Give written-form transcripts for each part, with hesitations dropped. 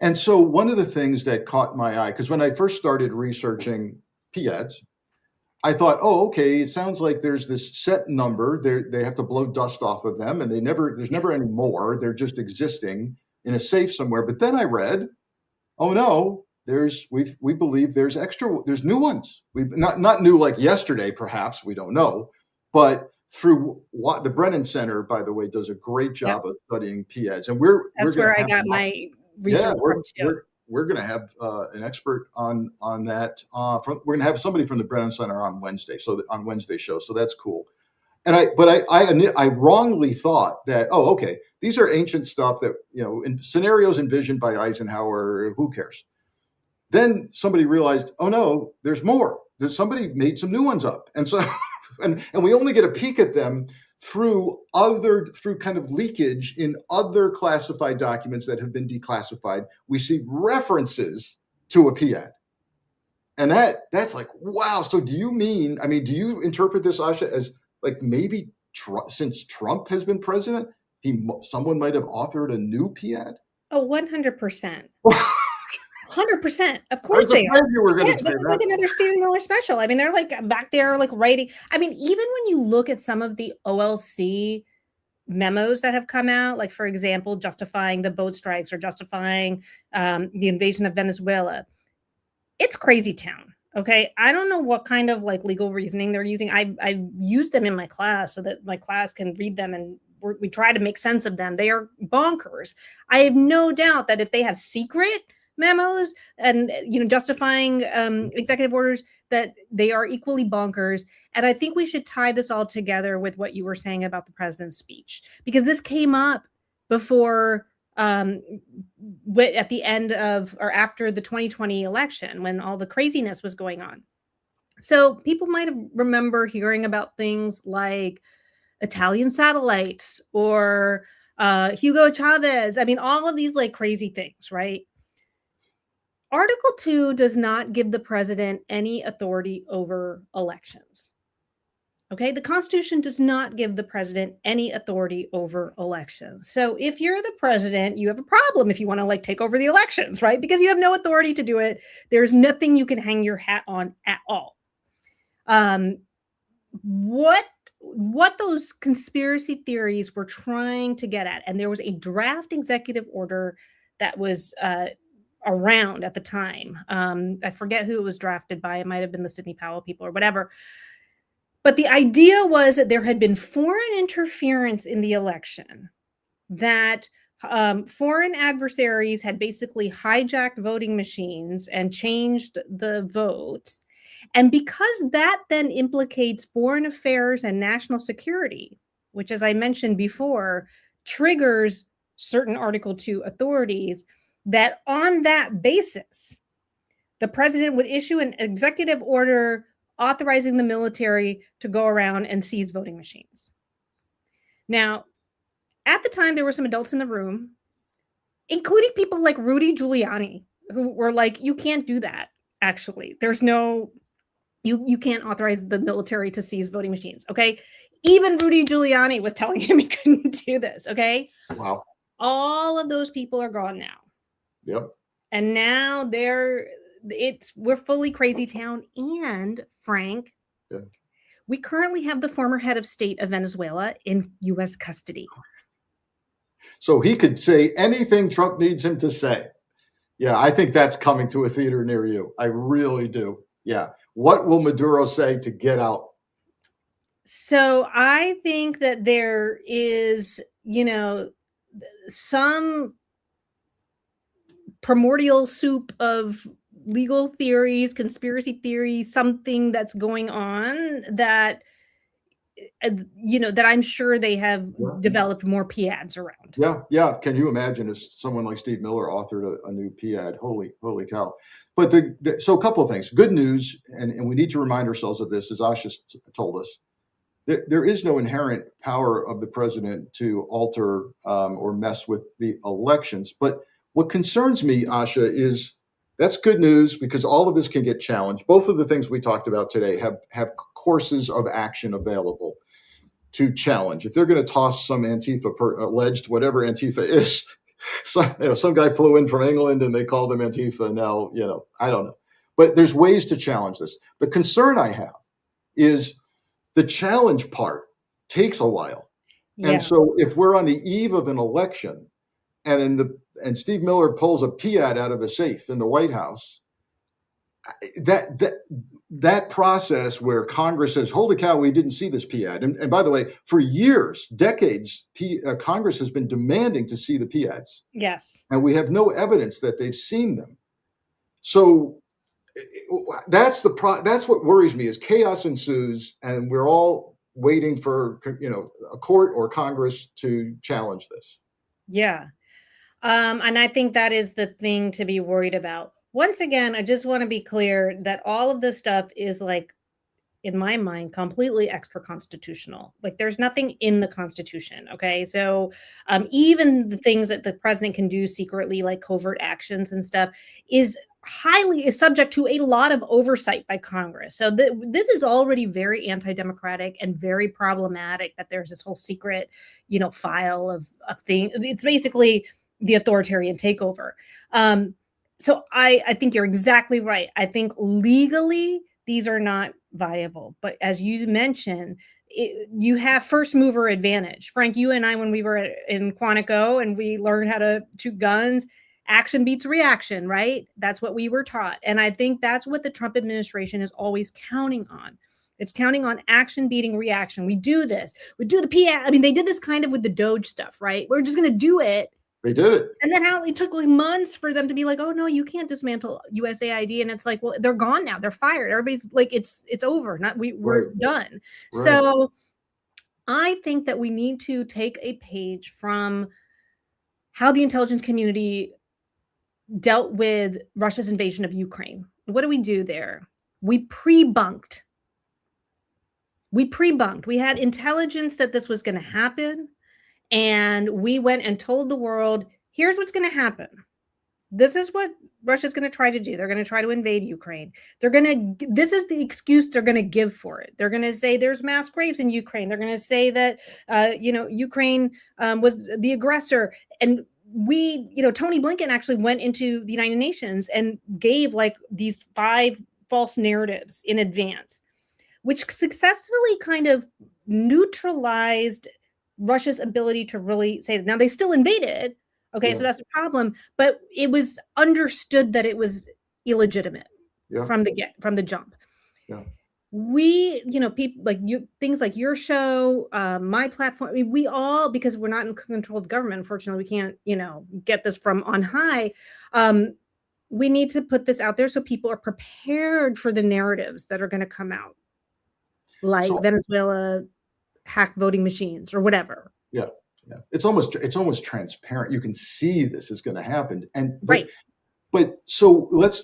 And so one of the things that caught my eye, because when I first started researching PEADs, I thought, oh, okay, it sounds like there's this set number. They have to blow dust off of them, and there's never any more. They're just existing in a safe somewhere. But then I read, oh no, we believe there's new ones. We not new like yesterday, perhaps, we don't know, but through what the Brennan Center, by the way, does a great job of studying PEADs, and that's where I got my research from too. We're going to have an expert on that. We're going to have somebody from the Brennan Center on Wednesday, on Wednesday's show. So that's cool. And I wrongly thought that, oh, okay, these are ancient stuff that, in scenarios envisioned by Eisenhower. Who cares? Then somebody realized, oh no, there's more. Somebody made some new ones up, and so and we only get a peek at them through kind of leakage in other classified documents that have been declassified. We see references to a PEAD. And that's like, wow. So do you interpret this, Asha, as like maybe since Trump has been president, someone might have authored a new PEAD? Oh, 100%. 100%. Of course they are. This is like another Stephen Miller special. I mean, they're like back there like writing. I mean, even when you look at some of the OLC memos that have come out, like, for example, justifying the boat strikes or justifying the invasion of Venezuela, it's crazy town. Okay. I don't know what kind of like legal reasoning they're using. I use them in my class so that my class can read them, and we try to make sense of them. They are bonkers. I have no doubt that if they have secret memos and justifying executive orders, that they are equally bonkers. And I think we should tie this all together with what you were saying about the president's speech, because this came up before at the end of or after the 2020 election, when all the craziness was going on. So people might remember hearing about things like Italian satellites or Hugo Chavez. I mean, all of these like crazy things, right? Article 2 does not give the president any authority over elections. Okay, the Constitution does not give the president any authority over elections. So if you're the president, you have a problem if you want to like take over the elections, right? Because you have no authority to do it. There's nothing you can hang your hat on at all. What those conspiracy theories were trying to get at, and there was a draft executive order that was around at the time. I forget who it was drafted by. It might have been the Sidney Powell people or whatever. But the idea was that there had been foreign interference in the election, that foreign adversaries had basically hijacked voting machines and changed the votes. And because that then implicates foreign affairs and national security, which, as I mentioned before, triggers certain Article 2 authorities, that on that basis, the president would issue an executive order authorizing the military to go around and seize voting machines. Now, at the time, there were some adults in the room, including people like Rudy Giuliani, who were like, you can't do that, actually. There's no, you can't authorize the military to seize voting machines, okay? Even Rudy Giuliani was telling him he couldn't do this, okay? Wow. All of those people are gone now. Yep. And now we're fully crazy town. And Frank, we currently have the former head of state of Venezuela in U.S. custody. So he could say anything Trump needs him to say. Yeah, I think that's coming to a theater near you. I really do. Yeah. What will Maduro say to get out? So I think that there is, some primordial soup of legal theories, conspiracy theories, something that's going on that, that I'm sure they have developed more PEADs around. Yeah. Can you imagine if someone like Steve Miller authored a new PEAD? Holy cow. But so a couple of things. Good news, and we need to remind ourselves of this, as Asha told us. There is no inherent power of the president to alter or mess with the elections. But what concerns me, Asha, is that's good news because all of this can get challenged. Both of the things we talked about today have courses of action available to challenge. If they're going to toss some Antifa alleged whatever Antifa is So, some guy flew in from England and they called him Antifa. Now, I don't know. But there's ways to challenge this. The concern I have is the challenge part takes a while. Yeah. And so if we're on the eve of an election and Steve Miller pulls a PEAD out of the safe in the White House, that process where Congress says, holy cow, we didn't see this PEAD. And by the way, for years, decades, Congress has been demanding to see the PEADs. Yes. And we have no evidence that they've seen them. So that's what worries me is chaos ensues and we're all waiting for, a court or Congress to challenge this. Yeah. And I think that is the thing to be worried about. Once again, I just want to be clear that all of this stuff is, like, in my mind, completely extra constitutional. Like, there's nothing in the Constitution. Okay. So even the things that the president can do secretly, like covert actions and stuff, is subject to a lot of oversight by Congress. So this is already very anti-democratic and very problematic that there's this whole secret, file of things. It's basically the authoritarian takeover. So I think you're exactly right. I think legally these are not viable. But as you mentioned, you have first mover advantage. Frank, you and I, when we were in Quantico and we learned how to shoot guns, action beats reaction, right? That's what we were taught. And I think that's what the Trump administration is always counting on. It's counting on action beating reaction. We do this. We do the PA. I mean, they did this kind of with the Doge stuff, right? We're just going to do it. They did it. And then it took like months for them to be like, oh, no, you can't dismantle USAID. And it's like, well, they're gone now. They're fired. Everybody's like, it's over. We're right. Done. Right. So I think that we need to take a page from how the intelligence community dealt with Russia's invasion of Ukraine. What do we do there? We pre-bunked. We had intelligence that this was going to happen. And we went and told the world, here's what's going to happen. This is what Russia's going to try to do. They're going to try to invade Ukraine. This is the excuse they're going to give for it. They're going to say there's mass graves in Ukraine. They're going to say that, Ukraine was the aggressor. And Tony Blinken actually went into the United Nations and gave like these 5 false narratives in advance, which successfully kind of neutralized Russia's ability to really say that. Now they still invaded. Okay. Yeah. So that's the problem, but it was understood that it was illegitimate from the jump. Yeah. We, people like you, things like your show, my platform, we all, because we're not in control of the government, unfortunately, we can't, get this from on high. We need to put this out there so people are prepared for the narratives that are going to come out, like Venezuela hacked voting machines or whatever. Yeah. It's almost transparent. You can see this is going to happen. But so let's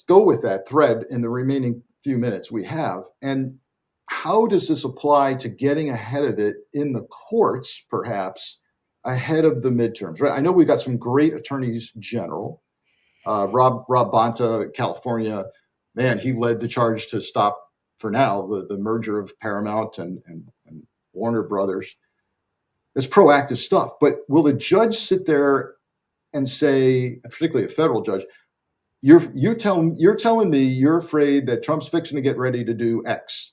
go with that thread in the remaining few minutes we have. And how does this apply to getting ahead of it in the courts, perhaps ahead of the midterms? Right. I know we've got some great attorneys general. Rob Bonta, California, man, he led the charge to stop for now the merger of Paramount and Warner Brothers. It's proactive stuff. But will the judge sit there and say, particularly a federal judge, you're telling me you're afraid that Trump's fixing to get ready to do X,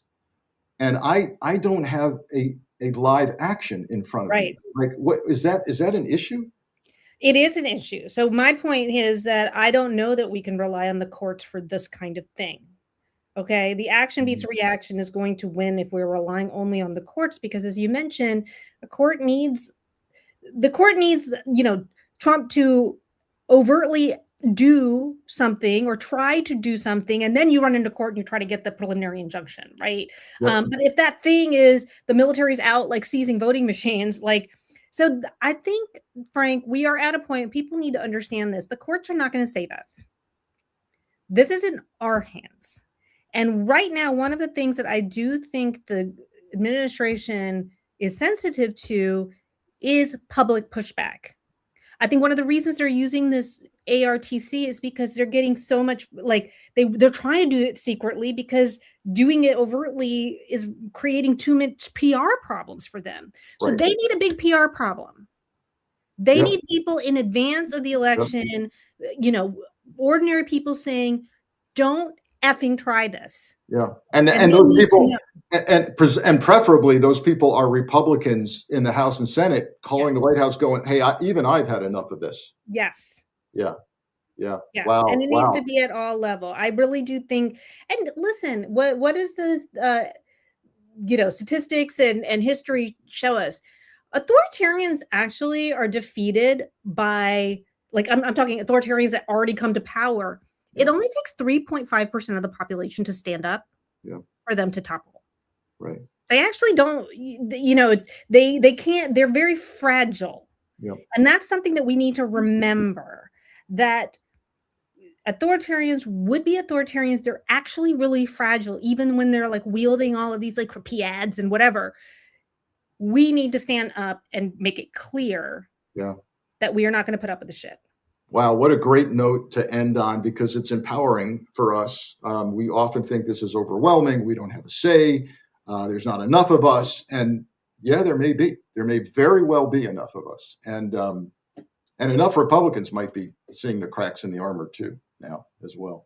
and I don't have a live action in front of me. Like, what is that? Is that an issue? It is an issue. So my point is that I don't know that we can rely on the courts for this kind of thing. Okay, the action beats reaction is going to win if we're relying only on the courts, because as you mentioned, the court needs, Trump to overtly do something or try to do something, and then you run into court and you try to get the preliminary injunction, right? Yep. But if that thing is the military's out, like seizing voting machines, so I think, Frank, we are at a point, people need to understand this. The courts are not going to save us. This is in our hands. And right now, one of the things that I do think the administration is sensitive to is public pushback. I think one of the reasons they're using this ARTC is because they're getting so much, they're trying to do it secretly, because doing it overtly is creating too much PR problems for them. So They need a big PR problem. They need people in advance of the election, you know, ordinary people saying, don't effing try this. Yeah. And those people, and preferably those people are Republicans in the House and Senate calling the White House going, hey, even I've had enough of this. Yes. Yeah. Yeah. Yeah. Wow. And it needs to be at all level. I really do think, and listen, what is the, you know, statistics and history show us? Authoritarians actually are defeated by, like, I'm talking authoritarians that already come to power. It only takes 3.5% of the population to stand up for them to topple. Right. They actually don't, you know, they can't, they're very fragile. And that's something that we need to remember, that authoritarians would be authoritarians. They're actually really fragile, even when they're like wielding all of these like PEADs and whatever. We need to stand up and make it clear that we are not going to put up with the shit. Wow, what a great note to end on, because it's empowering for us. We often think this is overwhelming. We don't have a say. There's not enough of us. And yeah, there may be. There may very well be enough of us. And enough Republicans might be seeing the cracks in the armor too now as well.